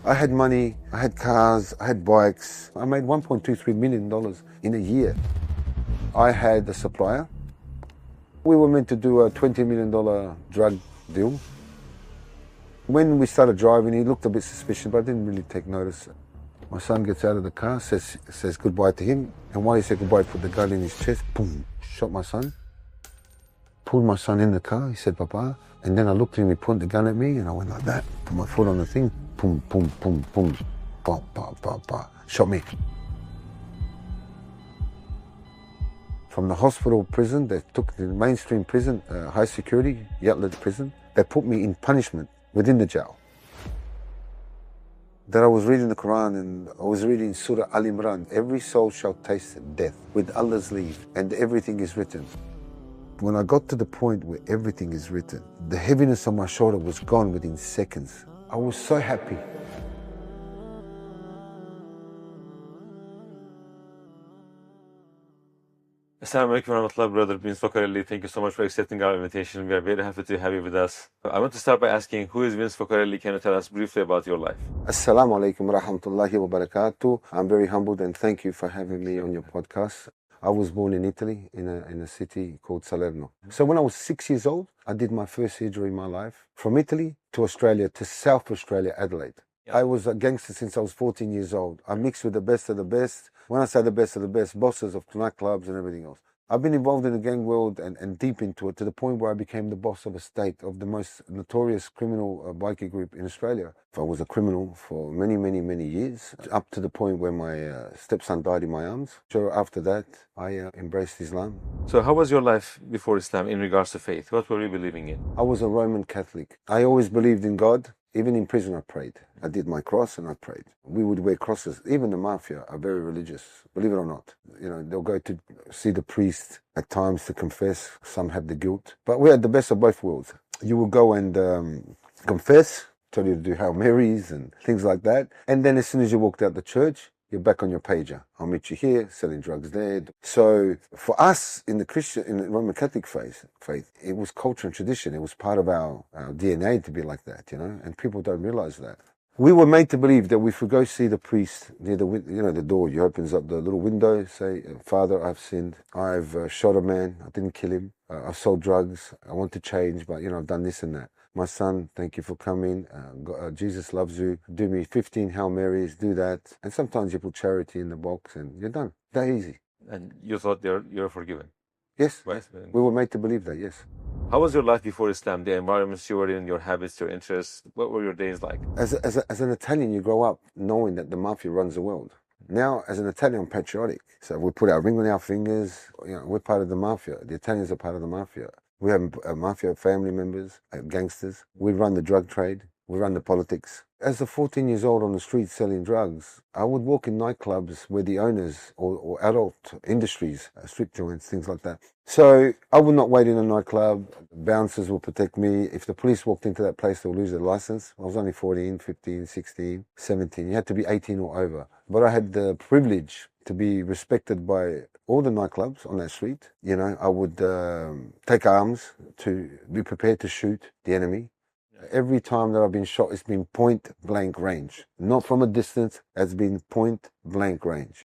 I had money, I had cars, I had bikes. I made $1.23 million in a year. I had a supplier. We were meant to do a $20 million drug deal. When we started driving, he looked a bit suspicious, but I didn't really take notice. My son gets out of the car, says goodbye to him, and while he said goodbye, he put the gun in his chest, boom, shot my son. Pulled my son in the car, he said, Papa. And then I looked at him, he pointed the gun at me, and I went like that, put my foot on the thing, boom, boom, boom, boom, bah, bah, bah, bah, shot me. From the hospital prison, they took the mainstream prison, high security, Yatla prison. They put me in punishment within the jail. That I was reading the Quran and I was reading Surah Al Imran. Every soul shall taste death with Allah's leave, and everything is written. When I got to the point where everything is written, the heaviness on my shoulder was gone within seconds. I was so happy. Assalamu alaikum warahmatullahi, brother bin Focarelli. Thank you so much for accepting our invitation. We are very happy to have you with us. I want to start by asking, who is Vince Focarelli? Can you tell us briefly about your life? Assalamu alaikum wa rahmatullahi wa barakatuh. I'm very humbled and thank you for having me on your podcast. I was born in Italy, in a city called Salerno. So when I was 6 years old, I did my first hijrah in my life. From Italy to Australia, to South Australia, Adelaide. I was a gangster since I was 14 years old. I mixed with the best of the best. When I say the best of the best, bosses of nightclubs and everything else. I've been involved in the gang world and deep into it to the point where I became the boss of a state of the most notorious criminal bikie group in Australia. I was a criminal for many, many, many years, up to the point where my stepson died in my arms. So after that, I embraced Islam. So how was your life before Islam in regards to faith? What were you believing in? I was a Roman Catholic. I always believed in God. Even in prison, I prayed. I did my cross and I prayed. We would wear crosses. Even the mafia are very religious, believe it or not. You know, they'll go to see the priest at times to confess. Some have the guilt. But we had the best of both worlds. You will go and confess, tell you to do Hail Marys and things like that. And then as soon as you walked out the church, you're back on your pager. I'll meet you here, selling drugs there. So for us in the Roman Catholic faith, it was culture and tradition. It was part of our DNA to be like that, you know, and people don't realize that. We were made to believe that if we go see the priest near the door, he opens up the little window, say, Father, I've sinned. I've shot a man. I didn't kill him. I've sold drugs. I want to change, but, I've done this and that. My son, thank you for coming. Jesus loves you. Do me 15 Hail Marys, do that. And sometimes you put charity in the box and you're done. That easy. And you thought you're forgiven? Yes. Right? We were made to believe that, yes. How was your life before Islam? The environments you were in, your habits, your interests? What were your days like? As an Italian, you grow up knowing that the mafia runs the world. Now, as an Italian, I'm patriotic. So we put our ring on our fingers. We're part of the mafia. The Italians are part of the mafia. We have mafia family members, gangsters. We run the drug trade. We run the politics. As a 14 years old on the street selling drugs, I would walk in nightclubs where the owners or adult industries, strip joints, things like that. So I would not wait in a nightclub. Bouncers will protect me. If the police walked into that place, they'll lose their license. I was only 14, 15, 16, 17. You had to be 18 or over. But I had the privilege to be respected by all the nightclubs on that street. I would take arms to be prepared to shoot the enemy. Every time that I've been shot, it's been point blank range. Not from a distance, it's been point blank range.